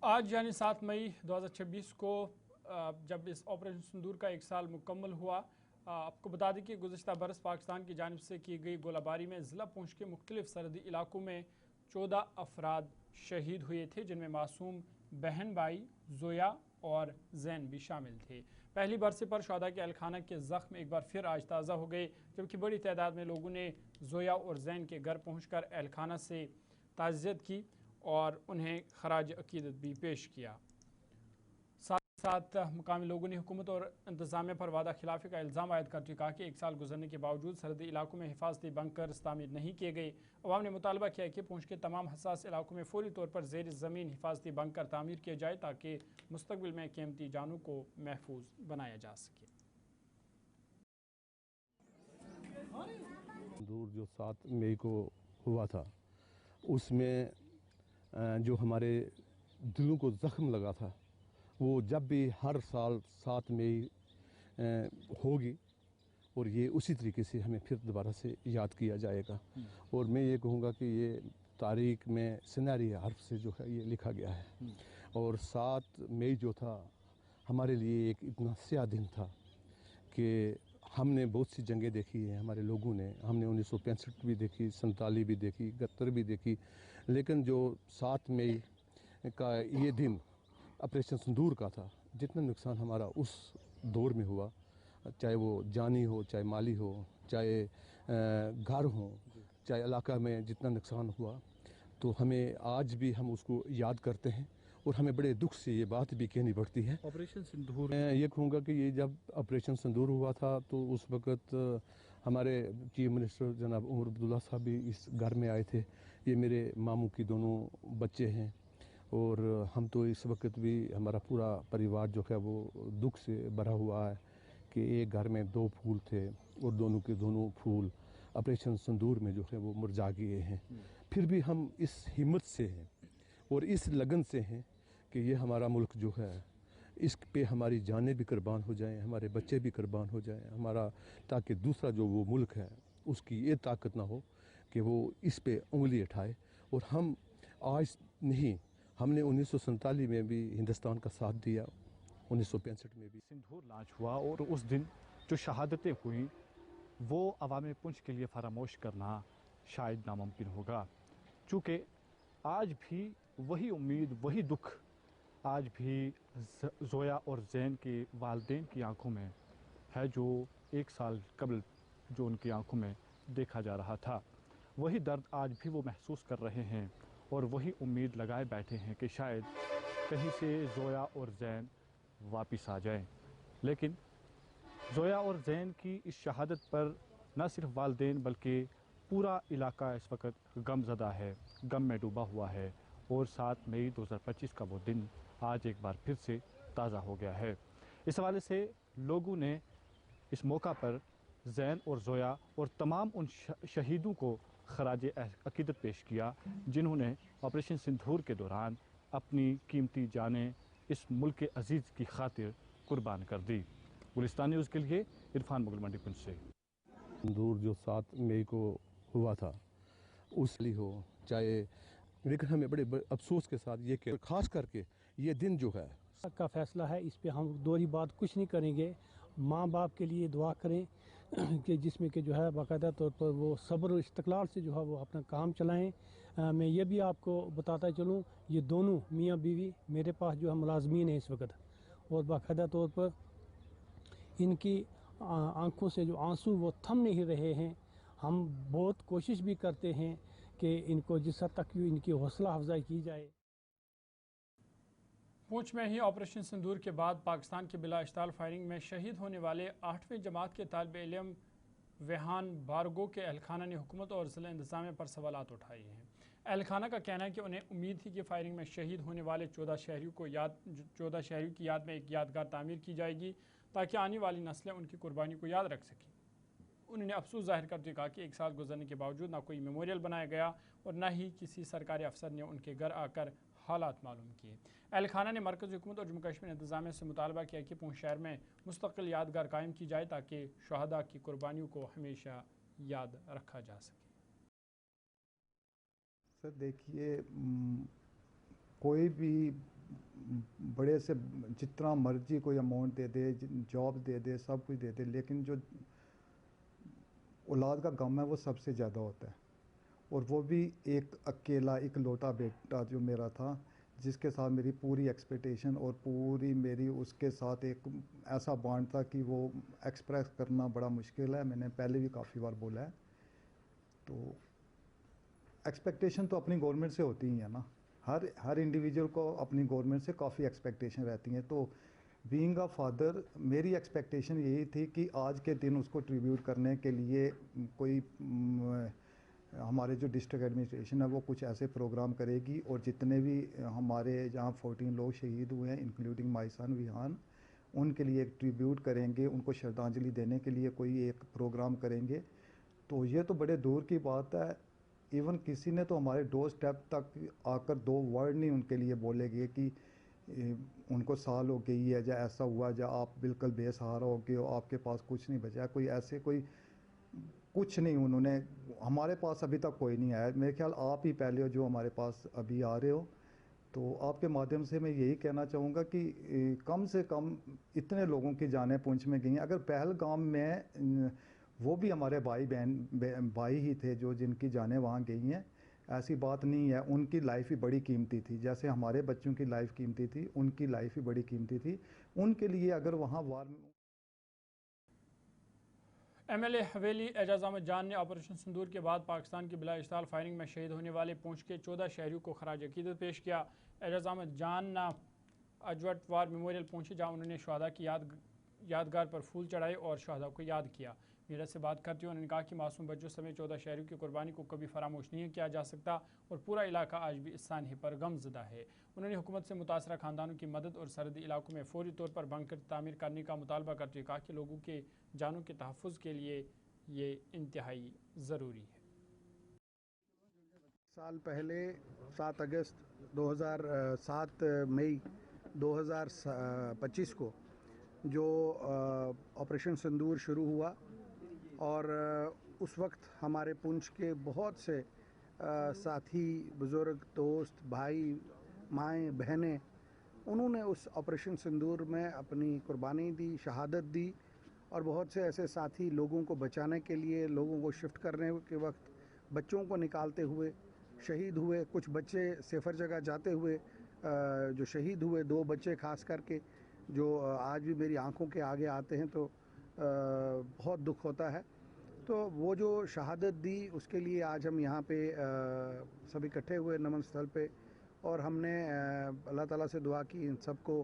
آج یعنی 7 مئی 2026 کو جب اس آپریشن سندور کا 1 سال مکمل ہوا، آپ کو بتا دیں کہ گزشتہ برس پاکستان کی جانب سے کی گئی گولہ باری میں ضلع پونچھ کے مختلف سرحدی علاقوں میں 14 افراد شہید ہوئے تھے، جن میں معصوم بہن بھائی زویا اور زین بھی شامل تھے۔ پہلی برسے پر شہداء کے اہل خانہ کے زخم ایک بار پھر آج تازہ ہو گئے، جبکہ بڑی تعداد میں لوگوں نے زویا اور زین کے گھر پہنچ کر اہل خانہ سے تعزیت کی اور انہیں خراج عقیدت بھی پیش کیا۔ ساتھ ساتھ مقامی لوگوں نے حکومت اور انتظامیہ پر وعدہ خلافی کا الزام عائد کرتے ہوئے کہا کہ 1 سال گزرنے کے باوجود سرحدی علاقوں میں حفاظتی بنکرز تعمیر نہیں کیے گئے۔ عوام نے مطالبہ کیا کہ پونچھ کے تمام حساس علاقوں میں فوری طور پر زیر زمین حفاظتی بنکر تعمیر کیے جائے تاکہ مستقبل میں قیمتی جانوں کو محفوظ بنایا جا سکے۔ دور جو 7 مئی کو ہوا تھا، اس میں جو ہمارے دلوں کو زخم لگا تھا، وہ جب بھی ہر سال 7 مئی ہوگی اور یہ اسی طریقے سے ہمیں پھر دوبارہ سے یاد کیا جائے گا۔ اور میں یہ کہوں گا کہ یہ تاریخ میں سنہری حرف سے جو ہے یہ لکھا گیا ہے۔ اور 7 مئی جو تھا ہمارے لیے ایک اتنا سیاہ دن تھا کہ ہم نے بہت سی جنگیں دیکھی ہیں، ہمارے لوگوں نے، ہم نے 1965 بھی دیکھی، 47 بھی دیکھی، 71 بھی دیکھی، لیکن جو 7 مئی کا یہ دن آپریشن سندور کا تھا، جتنا نقصان ہمارا اس دور میں ہوا، چاہے وہ جانی ہو، چاہے مالی ہو، چاہے گھر ہو، چاہے علاقہ میں جتنا نقصان ہوا، تو ہمیں آج بھی ہم اس کو یاد کرتے ہیں اور ہمیں بڑے دکھ سے یہ بات بھی کہنی پڑتی ہے۔ آپریشن سندور، میں یہ کہوں گا کہ یہ جب آپریشن سندور ہوا تھا تو اس وقت ہمارے چیف منسٹر جناب عمر عبداللہ صاحب بھی اس گھر میں آئے تھے۔ یہ میرے ماموں کی دونوں بچے ہیں اور ہم تو اس وقت بھی ہمارا پورا پریوار جو ہے وہ دکھ سے بھرا ہوا ہے کہ ایک گھر میں 2 پھول تھے اور دونوں کے دونوں پھول آپریشن سندور میں جو ہے وہ مرجھا گئے ہیں۔ پھر بھی ہم اس ہمت سے ہیں اور اس لگن سے ہیں کہ یہ ہمارا ملک جو ہے اس پہ ہماری جانیں بھی قربان ہو جائیں، ہمارے بچے بھی قربان ہو جائیں، ہمارا تاکہ دوسرا جو وہ ملک ہے اس کی یہ طاقت نہ ہو کہ وہ اس پہ انگلی اٹھائے۔ اور ہم آج نہیں، ہم نے 1947 میں بھی ہندوستان کا ساتھ دیا، 1965 میں بھی سندور لانچ ہوا، اور اس دن جو شہادتیں ہوئیں وہ عوام پونچھ کے لیے فراموش کرنا شاید ناممکن ہوگا، چونکہ آج بھی وہی امید، وہی دکھ آج بھی زویا اور زین کے والدین کی آنکھوں میں ہے جو 1 سال قبل جو ان کی آنکھوں میں دیکھا جا رہا تھا۔ وہی درد آج بھی وہ محسوس کر رہے ہیں اور وہی امید لگائے بیٹھے ہیں کہ شاید کہیں سے زویا اور زین واپس آ جائیں۔ لیکن زویا اور زین کی اس شہادت پر نہ صرف والدین بلکہ پورا علاقہ اس وقت غم زدہ ہے، غم میں ڈوبا ہوا ہے، اور 7 مئی 2025 کا وہ دن آج ایک بار پھر سے تازہ ہو گیا ہے۔ اس حوالے سے لوگوں نے اس موقع پر زین اور زویا اور تمام ان شہیدوں کو خراج عقیدت پیش کیا جنہوں نے آپریشن سندور کے دوران اپنی قیمتی جانیں اس ملک عزیز کی خاطر قربان کر دی۔ گلستان نیوز کے لیے عرفان مغل منڈی پنچ سے۔ سندور جو 7 مئی کو ہوا تھا، اس لیے ہو چاہے، لیکن ہمیں بڑے افسوس کے ساتھ یہ کہ خاص کر کے یہ دن جو ہے کا فیصلہ ہے، اس پہ ہم دوہری بات کچھ نہیں کریں گے۔ ماں باپ کے لیے دعا کریں کہ جس میں کہ جو ہے باقاعدہ طور پر وہ صبر و استقلال سے جو ہے وہ اپنا کام چلائیں۔ میں یہ بھی آپ کو بتاتا چلوں، یہ دونوں میاں بیوی میرے پاس جو ہے ملازمین ہیں اس وقت، اور باقاعدہ طور پر ان کی آنکھوں سے جو آنسو وہ تھم نہیں رہے ہیں۔ ہم بہت کوشش بھی کرتے ہیں کہ ان کو جس حد تک ان کی حوصلہ افزائی کی جائے۔ پونچھ میں ہی آپریشن سندور کے بعد پاکستان کی بلا اشتعال فائرنگ میں شہید ہونے والے 8ویں جماعت کے طالب علم ویہان بارگو کے اہل خانہ نے حکومت اور ضلع انتظامیہ پر سوالات اٹھائے ہیں۔ اہل خانہ کا کہنا ہے کہ انہیں امید تھی کہ فائرنگ میں شہید ہونے والے 14 شہریوں کی یاد میں ایک یادگار تعمیر کی جائے گی تاکہ آنے والی نسلیں ان کی قربانی کو یاد رکھ سکیں۔ انہوں نے افسوس ظاہر کرتے ہوئے کہا کہ 1 سال گزرنے کے باوجود نہ کوئی میموریل بنایا گیا اور نہ ہی کسی سرکاری افسر نے ان کے گھر آ کر حالات معلوم کیے۔ اہل خانہ نے مرکزی حکومت اور جموں کشمیر انتظامیہ سے مطالبہ کیا کہ پونچھ شہر میں مستقل یادگار قائم کی جائے تاکہ شہداء کی قربانیوں کو ہمیشہ یاد رکھا جا سکے۔ سر دیکھیے، کوئی بھی بڑے سے جتنا مرضی کوئی اماؤنٹ دے دے، جاب دے دے، سب کچھ دے دے، لیکن جو اولاد کا غم ہے وہ سب سے زیادہ ہوتا ہے. اور وہ بھی ایک اکیلا اکلوتا بیٹا جو میرا تھا، جس کے ساتھ میری پوری ایکسپیکٹیشن اور پوری میری اس کے ساتھ ایک ایسا بانڈ تھا کہ وہ ایکسپریس کرنا بڑا مشکل ہے. میں نے پہلے بھی کافی بار بولا ہے. تو ایکسپیکٹیشن تو اپنی گورنمنٹ سے ہوتی ہی ہے نا. ہر انڈیویجول کو اپنی گورنمنٹ سے کافی ایکسپیکٹیشن رہتی ہیں. تو بینگ اے فادر میری ایکسپیکٹیشن یہی تھی کہ آج کے دن اس کو ٹریبیوٹ کرنے کے لیے کوئی ہمارے جو ڈسٹرکٹ ایڈمنسٹریشن ہے وہ کچھ ایسے پروگرام کرے گی، اور جتنے بھی ہمارے جہاں 14 لوگ شہید ہوئے ہیں انکلوڈنگ مائی سن ویہان، ان کے لیے ایک ٹریبیوٹ کریں گے، ان کو شردھانجلی دینے کے لیے کوئی ایک پروگرام کریں گے. تو یہ تو بڑے دور کی بات ہے. ایون کسی نے تو ہمارے ڈور اسٹیپ تک آ کر 2 ورڈ نہیں ان کے لیے بولے گئے کہ ان کو سال ہو گئی ہے، یا ایسا ہوا، یا آپ بالکل بے سہارا ہو گئے ہو، آپ کے پاس کچھ نہیں بچا. کوئی ایسے کوئی کچھ نہیں انہوں نے ہمارے پاس ابھی تک کوئی نہیں آیا. میرے خیال آپ ہی پہلے ہو جو ہمارے پاس ابھی آ رہے ہو. تو آپ کے مادھیم سے میں یہی کہنا چاہوں گا کہ کم سے کم اتنے لوگوں کی جانیں پونچھ میں گئی ہیں. اگر پہلگام میں وہ بھی ہمارے بھائی ہی تھے جو جن کی جانیں وہاں گئی ہیں، ایسی بات نہیں ہے. ان کی لائف ہی بڑی قیمتی تھی. جیسے ہمارے بچوں کی لائف قیمتی تھی، ان کی لائف ہی بڑی قیمتی تھی. ان کے لیے اگر وہاں وار ایم ایل اے حویلی اعجاز احمد جان نے آپریشن سندور کے بعد پاکستان کی بلا اشتعال فائرنگ میں شہید ہونے والے پونچھ کے 14 شہریوں کو خراج عقیدت پیش کیا. اعجاز احمد جان اجوٹ وار میموریل پہنچے، جہاں انہوں نے شہداء کی یادگار پر پھول چڑھائے اور شہداء کو یاد کیا. میڈیا سے بات کرتے ہوئے انہوں نے کہا کہ معصوم بچوں سمیت 14 شہریوں کی قربانی کو کبھی فراموش نہیں کیا جا سکتا، اور پورا علاقہ آج بھی اس سانحے پر غم زدہ ہے. انہوں نے حکومت سے متاثرہ خاندانوں کی مدد اور سرحدی علاقوں میں فوری طور پر بنکر تعمیر کرنے کا مطالبہ کرتے ہوئے کہا کہ لوگوں کے جانوں کے تحفظ کے لیے یہ انتہائی ضروری ہے. سال پہلے 7 اگست 7 مئی 2025 کو جو آپریشن سندور شروع ہوا، اور اس وقت ہمارے پونچھ کے بہت سے ساتھی، بزرگ، دوست، بھائی، مائیں، بہنیں، انہوں نے اس آپریشن سندور میں اپنی قربانی دی، شہادت دی. اور بہت سے ایسے ساتھی لوگوں کو بچانے کے لیے، لوگوں کو شفٹ کرنے کے وقت بچوں کو نکالتے ہوئے شہید ہوئے. کچھ بچے سفر جگہ جاتے ہوئے جو شہید ہوئے، 2 بچے خاص کر کے جو آج بھی میری آنکھوں کے آگے آتے ہیں، تو بہت دکھ ہوتا ہے. تو وہ جو شہادت دی اس کے لیے آج ہم یہاں پہ سب اکٹھے ہوئے نمن استھل پہ، اور ہم نے اللہ تعالیٰ سے دعا کی ان سب کو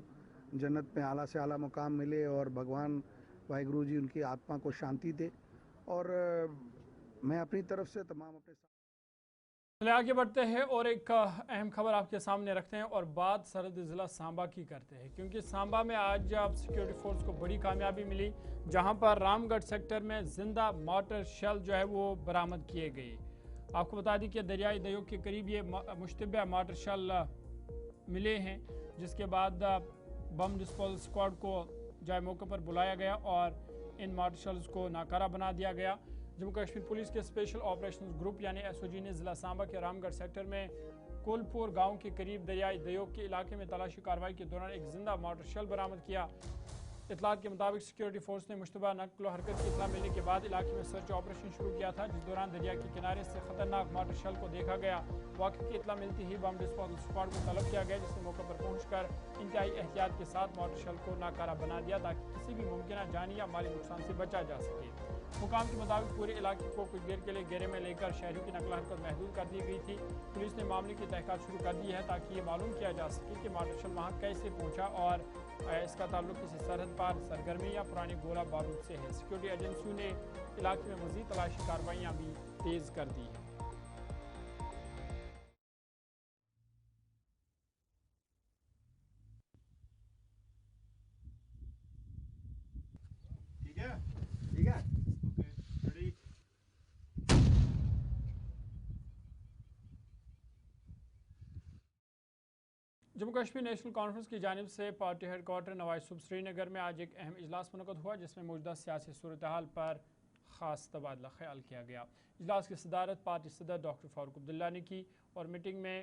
جنت میں اعلیٰ سے اعلیٰ مقام ملے، اور بھگوان واحد گرو جی ان کی آتما کو شانتی دے. اور میں اپنی طرف سے تمام اپنے چلے آگے بڑھتے ہیں اور ایک اہم خبر آپ کے سامنے رکھتے ہیں، اور بات سرحدی ضلع سانبا کی کرتے ہیں، کیونکہ سانبا میں آج سیکیورٹی فورس کو بڑی کامیابی ملی، جہاں پر رام گڑھ سیکٹر میں زندہ مارٹر شیل جو ہے وہ برآمد کیے گئے. آپ کو بتا دیں کہ دریائے دیوک کے قریب یہ مشتبہ مارٹر شیل ملے ہیں، جس کے بعد بم ڈسپوزل اسکواڈ کو جائے موقع پر بلایا گیا اور ان مارٹر شیلز کو ناکارہ بنا دیا گیا. جموں کشمیر پولیس کے اسپیشل آپریشنز گروپ یعنی ایس او جی نے ضلع سانبا کے رام گڑھ سیکٹر میں کولپور گاؤں کے قریب دریائے دیوک کے علاقے میں تلاشی کارروائی کے دوران ایک زندہ مارٹر شیل برآمد کیا. اطلاعات کے مطابق سیکیورٹی فورس نے مشتبہ نقل و حرکت کی اطلاع ملنے کے بعد علاقے میں سرچ آپریشن شروع کیا تھا، جس دوران دریا کے کنارے سے خطرناک مارٹر شیل کو دیکھا گیا. واقعے کی اطلاع ملتی ہی بم ڈسپوزل اسکواڈ کو طلب کیا گیا، جس نے موقع پر پہنچ کر انتہائی احتیاط کے ساتھ مارٹر شیل کو ناکارہ بنا دیا تاکہ کسی بھی ممکنہ جانی یا مالی نقصان سے بچا جا سکے. حکام کے مطابق پورے علاقے کو کچھ دیر کے لیے گھیرے میں لے کر شہریوں کی نقل و حرکت محدود کر دی گئی تھی. پولیس نے معاملے کی تحقیقات شروع کر دی ہے تاکہ یہ معلوم کیا جا سکے کہ مارٹر شیل وہاں کیسے پہنچا اور اس کا تعلق کسی سرحد پار سرگرمی یا پرانے گولہ بارود سے ہے. سیکورٹی ایجنسیوں نے علاقے میں مزید تلاشی کارروائیاں بھی تیز کر دی ہیں. جموں کشمیر نیشنل کانفرنس کی جانب سے پارٹی ہیڈ کوارٹر نواز صبح سری نگر میں آج ایک اہم اجلاس منعقد ہوا، جس میں موجودہ سیاسی صورتحال پر خاص تبادلہ خیال کیا گیا. اجلاس کی صدارت پارٹی صدر ڈاکٹر فاروق عبداللہ نے کی، اور میٹنگ میں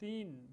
3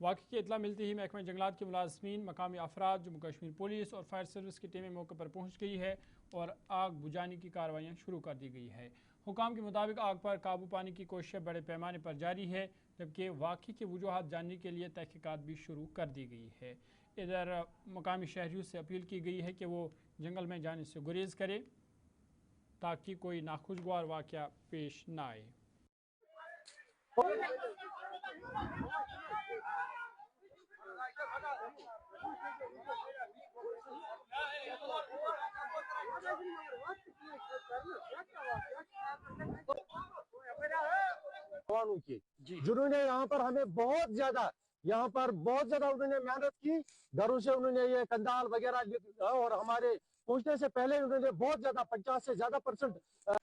واقعے کی اطلاع ملتی ہی محکمہ جنگلات کے ملازمین، مقامی افراد، جموں کشمیر پولیس اور فائر سروس کی ٹیمیں موقع پر پہنچ گئی ہے اور آگ بجھانے کی کارروائیاں شروع کر دی گئی ہے۔ حکام کے مطابق آگ پر قابو پانے کی کوششیں بڑے پیمانے پر جاری ہے، جبکہ واقعے کی وجوہات جاننے کے لیے تحقیقات بھی شروع کر دی گئی ہے۔ ادھر مقامی شہریوں سے اپیل کی گئی ہے کہ وہ جنگل میں جانے سے گریز کرے تاکہ کوئی ناخوشگوار واقعہ پیش نہ آئے۔ جنہوں نے یہاں پر ہمیں بہت زیادہ انہوں نے محنت کی، گھروں سے انہوں نے یہ کندال وغیرہ اور ہمارے پہنچنے سے پہلے انہوں نے بہت زیادہ 50 سے زیادہ %۔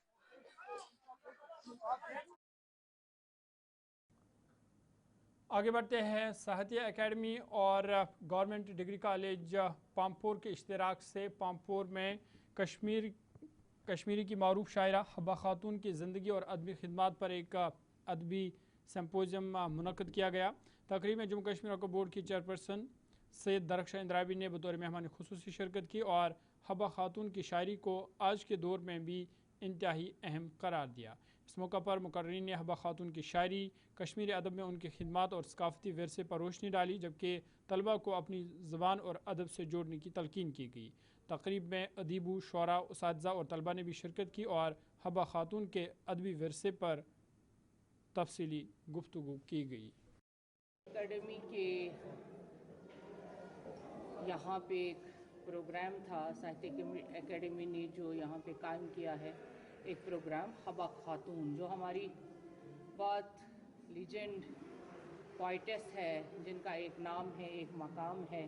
آگے بڑھتے ہیں۔ صحتیہ اکیڈمی اور گورنمنٹ ڈگری کالج پامپور کے اشتراک سے پامپور میں کشمیری کی معروف شاعرہ حبہ خاتون کی زندگی اور ادبی خدمات پر ایک ادبی سمپوزیم منعقد کیا گیا۔ تقریب میں جموں کشمیر وقف بورڈ کی چیئرپرسن سید درخشاں اندرابی نے بطور مہمان خصوصی شرکت کی اور حبہ خاتون کی شاعری کو آج کے دور میں بھی انتہائی اہم قرار دیا۔ اس موقع پر مقررین نے حبہ خاتون کی شاعری، کشمیری ادب میں ان کی خدمات اور ثقافتی ورثے پر روشنی ڈالی، جبکہ طلباء کو اپنی زبان اور ادب سے جوڑنے کی تلقین کی گئی۔ تقریب میں ادیبوں، شعراء، اساتذہ اور طلباء نے بھی شرکت کی اور حبہ خاتون کے ادبی ورثے پر تفصیلی گفتگو کی گئی۔ اکیڈمی کے یہاں پہ ایک پروگرام تھا، صحتیہ اکیڈمی نے جو یہاں پہ قائم کیا ہے ایک پروگرام حبہ خاتون، جو ہماری بہت لیجنڈ پوئٹس ہے، جن کا ایک نام ہے، ایک مقام ہے۔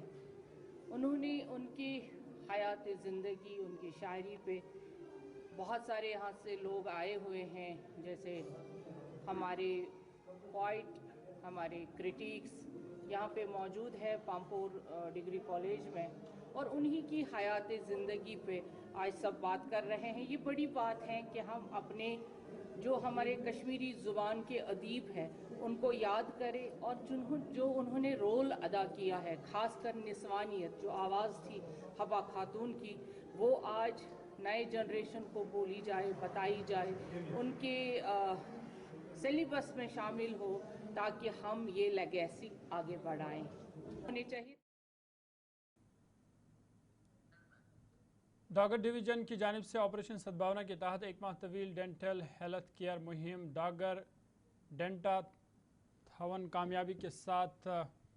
انہوں نے ان کی حیات زندگی، ان کی شاعری پہ بہت سارے یہاں سے لوگ آئے ہوئے ہیں، جیسے ہمارے پوائٹ، ہمارے کرٹیکس یہاں پہ موجود ہے پامپور ڈگری کالج میں، اور انہی کی حیات زندگی پہ آج سب بات کر رہے ہیں۔ یہ بڑی بات ہے کہ ہم اپنے جو ہمارے کشمیری زبان کے ادیب ہیں ان کو یاد کریں، اور جو انہوں نے رول ادا کیا ہے، خاص کر نسوانیت جو آواز تھی حبہ خاتون کی، وہ آج نئے جنریشن کو بولی جائے، بتائی جائے، ان کے سلیبس میں شامل ہو، تاکہ ہم یہ لیگیسی آگے بڑھائیں۔ ہونی چاہیے۔ ڈاگر ڈویژن کی جانب سے آپریشن سدبھاونا کے تحت ایک ماہ طویل ڈینٹل ہیلتھ کیئر مہم ڈاگر ڈینٹا تھون کامیابی کے ساتھ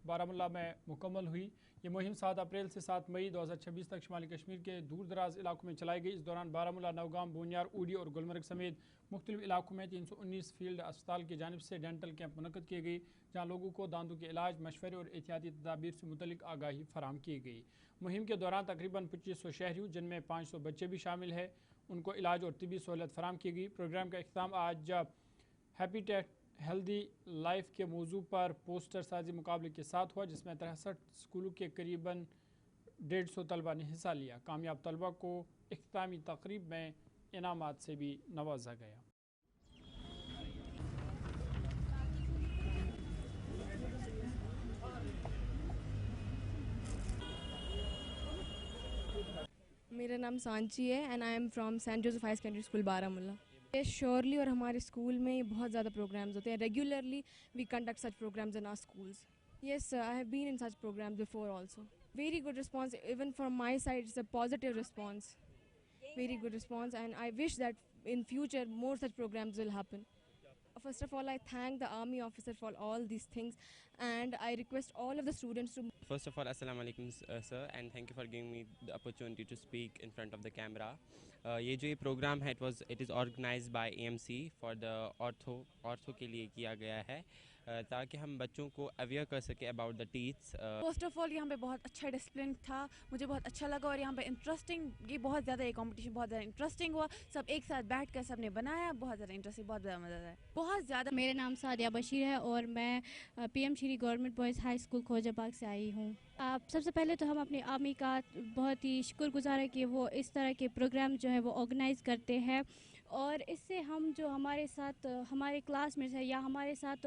بارہمولہ میں مکمل ہوئی۔ یہ مہم 7 اپریل سے 7 مئی 2026 تک شمالی کشمیر کے دور دراز علاقوں میں چلائی گئی۔ اس دوران بارہمولہ، نوگام، بونیار، اوڈی اور گلمرگ سمیت مختلف علاقوں میں 319 فیلڈ اسپتال کی جانب سے ڈینٹل کیمپ منعقد کیے گئے، جہاں لوگوں کو دانتوں کے علاج، مشورے اور احتیاطی تدابیر سے متعلق آگاہی فراہم کی گئی۔ مہم کے دوران تقریباً 2500 شہریوں، جن میں 500 بچے بھی شامل ہیں، ان کو علاج اور طبی سہولت فراہم کی گئی۔ پروگرام کا اختتام آج ہیپیٹیٹ ہیلدی لائف کے موضوع پر پوسٹر سازی مقابلے کے ساتھ ہوا، جس میں 63 اسکولوں کے قریباً 150 طلباء نے حصہ لیا۔ کامیاب طلباء کو اختتامی تقریب میں انعامات سے بھی نوازا گیا۔ میرا نام سانچی ہے and I am from Saint Joseph high secondary school Baramulla. Surely اور ہمارے اسکول میں یہ بہت زیادہ پروگرامز ہوتے ہیں۔ Regularly we conduct such programs in our schools. Yes I have been in such programs before also. Very good response, even from my side it's a positive response, very good response, and I wish that in future more such programs will happen. First of all, I thank the army officer for all these things, and I request all of the students to... First of all, Assalamu alaikum sir, and thank you for giving me the opportunity to speak in front of the camera. یہ جو program ہے it is organized by AMC for the ortho کے لیے کیا گیا ہے، تاکہ ہم بچوں کو اویئر کر سکیں about the teeths. First of all یہاں پہ بہت اچھا ڈسپلن تھا، مجھے بہت اچھا لگا، اور یہاں پہ انٹرسٹنگ، یہ بہت زیادہ یہ کمپٹیشن بہت زیادہ انٹرسٹنگ ہوا، سب ایک ساتھ بیٹھ کر سب نے بنایا، بہت زیادہ انٹرسٹنگ، بہت زیادہ مزہ آیا، بہت زیادہ۔ میرا نام سعدیہ بشیر ہے اور میں پی ایم شری government boys high school Khoja باغ سے آئی ہوں۔ سب سے پہلے تو ہم اپنی آرمی کا بہت ہی شکر گزار ہے کہ وہ اس طرح کے پروگرام جو ہے وہ آرگنائز کرتے ہیں، اور اس سے ہم جو ہمارے ساتھ ہمارے کلاس میٹس ہیں یا ہمارے ساتھ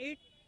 8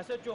SHO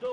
2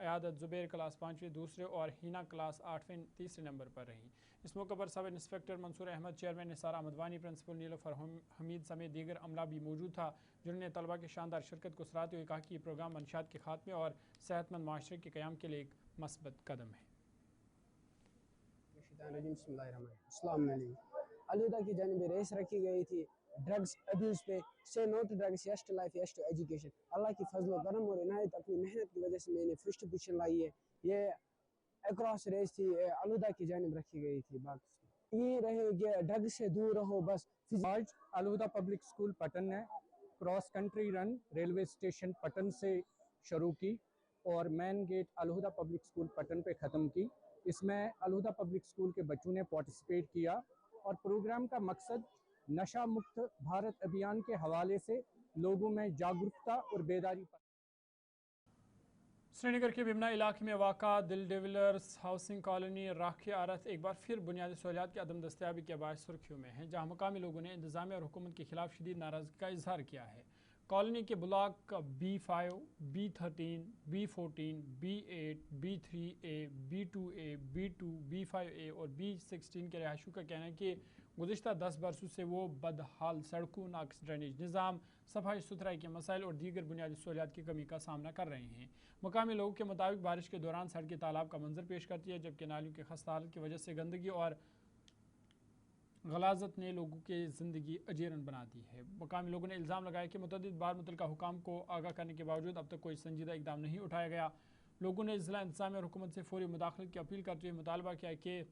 عیادت زبیر کلاس 5ویں دوسرے اور ہینا کلاس 8ویں تیسرے نمبر پر رہیں۔ اس موقع پر سب انسپکٹر منصور احمد، چیئرمین نثار احمد وانی، پرنسپل نیلوفر حمید سمیت دیگر عملہ بھی موجود تھا، جنہوں نے طلبہ کی شاندار شرکت کو سراہتے ہوئے کہا کہ یہ پروگرام منشیات کے خاتمے اور صحت مند معاشرے کے قیام کے لیے ایک مثبت قدم ہے۔ بسم اللہ الرحمن الرحیم۔ السلام علیکم۔ الوداع کی جانب ریس رکھی گئی تھی ڈرگز ابیوز پہ، say no to drugs, yes to life, yes to education. اللہ کی فضل و کرم اور عنایت اپنی محنت کی وجہ سے میں نے فرسٹ پوزیشن لائی ہے۔ یہ اکراس ریس تھی، الوداع کی جانب رکھی گئی تھی۔ یہ رہے کہ ڈرگ سے دور رہو بس۔ آج الوداع پبلک اسکول پٹن نے کراس کنٹری رن ریلوے اسٹیشن پٹن سے شروع کی اور مین گیٹ الوداع پبلک اسکول پٹن پہ ختم کی۔ اس میں الوداع پبلک اسکول کے بچوں نے پارٹیسپیٹ کیا اور پروگرام کا مقصد نشہ مکت بھارت ابھیان کے حوالے سے لوگوں میں جاگرکتا اور بیداری پر۔ سری نگر کے بمنا علاقے میں واقع دل ڈیولرز ہاؤسنگ کالونی راکھی عارت ایک بار پھر بنیادی سہولیات کی عدم دستیابی کے باعث سرخیوں میں ہے، جہاں مقامی لوگوں نے انتظامیہ اور حکومت کے خلاف شدید ناراضگی کا اظہار کیا ہے۔ کالونی کے block B5، B13، B14، B8، B3A، B2A، B2، B5A اور B16 کے رہائشیوں کا کہنا ہے کہ گزشتہ 10 برسوں سے وہ بدحال سڑکوں، ناقص ڈرینیج نظام، صفائی ستھرائی کے مسائل اور دیگر بنیادی سہولیات کی کمی کا سامنا کر رہے ہیں۔ مقامی لوگوں کے مطابق بارش کے دوران سڑکیں تالاب کا منظر پیش کرتی ہے، جبکہ نالیوں کی خستہ حالت کی وجہ سے گندگی اور غلاظت نے لوگوں کی زندگی اجیرن بنا دی ہے۔ مقامی لوگوں نے الزام لگایا کہ متعدد بار متعلقہ حکام کو آگاہ کرنے کے باوجود اب تک کوئی سنجیدہ اقدام نہیں اٹھایا گیا۔ لوگوں نے ضلع انتظامیہ اور حکومت سے فوری مداخلت کی اپیل کرتے ہوئے مطالبہ کیا کہ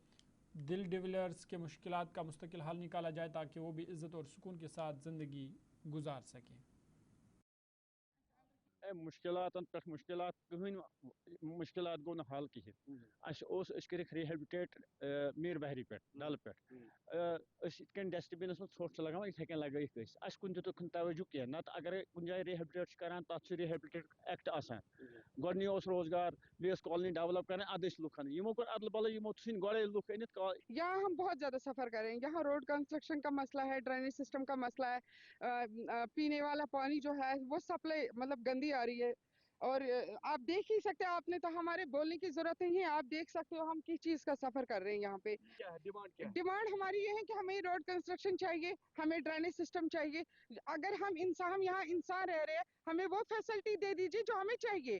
دل ڈیولرز کے مشکلات کا مستقل حل نکالا جائے تاکہ وہ بھی عزت اور سکون کے ساتھ زندگی گزار سکیں۔ مشکلات کہین مشکلات گو نا حل کہین اس کرک ریہیبلٹیٹ میر بحری پہ ڈل پہ اتن ڈسٹ بینس من ژھوٹ لگان اتھے لگائت اس کن دتک توجہ کی نت اگر کن جائے ریہیبلٹیٹ کران تک ریہیبلٹیٹ ایکٹ آسان گۄڈنی اوس روزگار بیس کالونی ڈیولپ کریں ادش لکھن یمو کور ادل بدل یمو تھن گۄڈے لک انت۔ یہاں ہم بہت زیادہ سفر کریں، یہاں روڈ کنسٹرکشن کا مسئلہ ہے، ڈرینیج سسٹم کا مسئلہ ہے، پینے والا پانی جو ہے وہ سپلائی مطلب گندی آ رہی ہے، اور آپ دیکھ ہی سکتے ہیں، آپ نے تو ہمارے بولنے کی ضرورت نہیں ہے، آپ دیکھ سکتے ہو ہم کس چیز کا سفر کر رہے ہیں یہاں پہ۔ ڈیمانڈ ہماری یہ ہے کہ ہمیں روڈ کنسٹرکشن چاہیے، ہمیں ڈرینیج سسٹم چاہیے، اگر ہم یہاں انسان رہ رہے ہیں ہمیں وہ فیسلٹی دے دیجیے جو ہمیں چاہیے،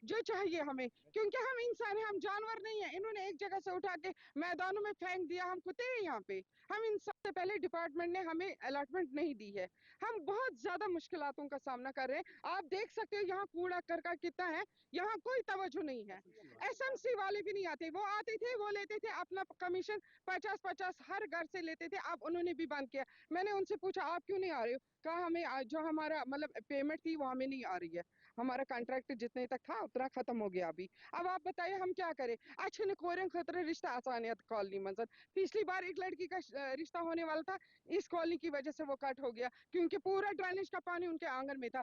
جو چاہیے ہمیں، کیونکہ ہم انسان ہیں، ہم جانور نہیں ہیں۔ انہوں نے ایک جگہ سے اٹھا کے میدانوں میں پھینک دیا، ہم کتے ہیں یہاں پہ، ہم انسان سے پہلے ڈپارٹمنٹ نے ہمیں الاٹمنٹ نہیں دی ہے، ہم بہت زیادہ مشکلاتوں کا سامنا کر رہے ہیں۔ آپ دیکھ سکتے ہو یہاں کوڑا کرکٹ کتنا ہے، یہاں کوئی توجہ نہیں ہے، SMC والے بھی نہیں آتے، وہ آتے تھے وہ لیتے تھے اپنا کمیشن 50-50 ہر گھر سے لیتے تھے، اب انہوں نے بھی بند کیا۔ میں نے ان سے پوچھا آپ کیوں نہیں آ رہے ہو، کہا ہمیں جو ہمارا مطلب پیمنٹ تھی وہ ہمیں نہیں آ رہی ہے، ہمارا کانٹریکٹ جتنے تک تھا اتنا ختم ہو گیا ابھی، اب آپ بتائیے ہم کیا کریں۔ اچھے کورین خطرے رشتہ آسانیت کالونی منظر پچھلی بار ایک لڑکی کا رشتہ ہونے والا تھا، اس کالونی کی وجہ سے وہ کٹ ہو گیا کیونکہ پورا ڈرینیج کا پانی ان کے آنگن میں تھا۔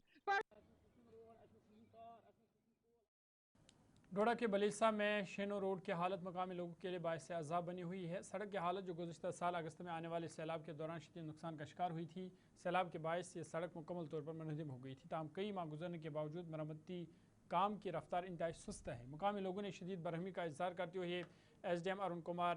ڈوڈا کے بلیسا میں شینو روڈ کی حالت مقامی لوگوں کے لیے باعث عذاب بنی ہوئی ہے۔ سڑک کی حالت جو گزشتہ سال اگست میں آنے والے سیلاب کے دوران شدید نقصان کا شکار ہوئی تھی، سیلاب کے باعث یہ سڑک مکمل طور پر منہدم ہو گئی تھی، تاہم کئی ماہ گزرنے کے باوجود مرمتی کام کی رفتار انتہائی سست ہے۔ مقامی لوگوں نے شدید برہمی کا اظہار کرتے ہوئے SDM ارون کمار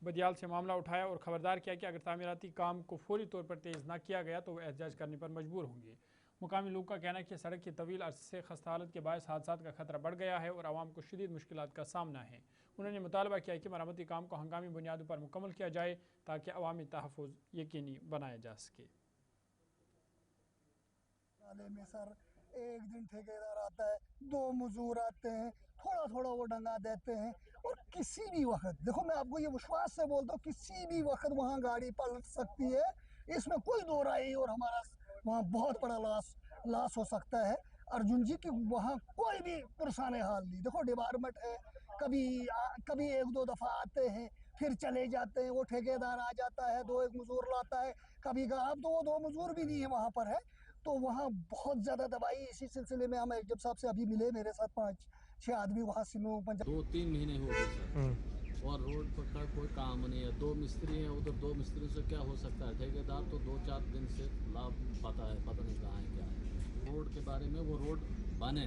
بدیال سے معاملہ اٹھایا اور خبردار کیا کہ اگر تعمیراتی کام کو فوری طور پر تیز نہ کیا گیا تو وہ احتجاج کرنے پر مجبور ہوں گے۔ مقامی لوگوں کا کہنا ہے کہ سڑک کی طویل عرصے سے خستہ حالت کے باعث حادثات کا خطرہ بڑھ گیا ہے اور عوام کو شدید مشکلات کا سامنا ہے۔ انہوں نے مطالبہ کیا کہ مرمتی کام کو ہنگامی بنیادوں پر مکمل کیا جائے تاکہ عوامی تحفظ یقینی بنایا جا سکے۔ نالے میں سر ایک دن ٹھیکیدار آتا ہے، 2 مزدور آتے ہیں، تھوڑا تھوڑا وہ ڈنگا دیتے ہیں، اور کسی بھی وقت دیکھو میں آپ کو یہ وشواس سے بولتا ہوں کسی بھی وقت وہاں گاڑی پلٹ سکتی ہے، اس میں کوئی دو رائے، اور ہمارا وہاں بہت بڑا لاس ہو سکتا ہے۔ ارجن جی کی وہاں کوئی بھی پرسان حال نہیں، دیکھو ڈپارٹمنٹ ہے، کبھی 1-2 دفعہ آتے ہیں پھر چلے جاتے ہیں، وہ ٹھیکیدار آ جاتا ہے 2-1 مزدور لاتا ہے، کبھی اب تو وہ 2 مزدور بھی نہیں ہے وہاں پر ہے، تو وہاں بہت زیادہ دبائی۔ اسی سلسلے میں ہم جب صاحب سے ابھی ملے، میرے ساتھ 5-6 آدمی وہاں سے 2-3 مہینے ہو گئے سر، اور روڈ پر کا کوئی کام نہیں ہے، 2 مستری ہیں ادھر، 2 مستری سے کیا ہو سکتا ہے، ٹھیکیدار تو 2-4 دن سے پتہ نہیں کہاں ہے کیا ہے۔ روڈ کے بارے میں وہ روڈ بنے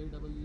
AEE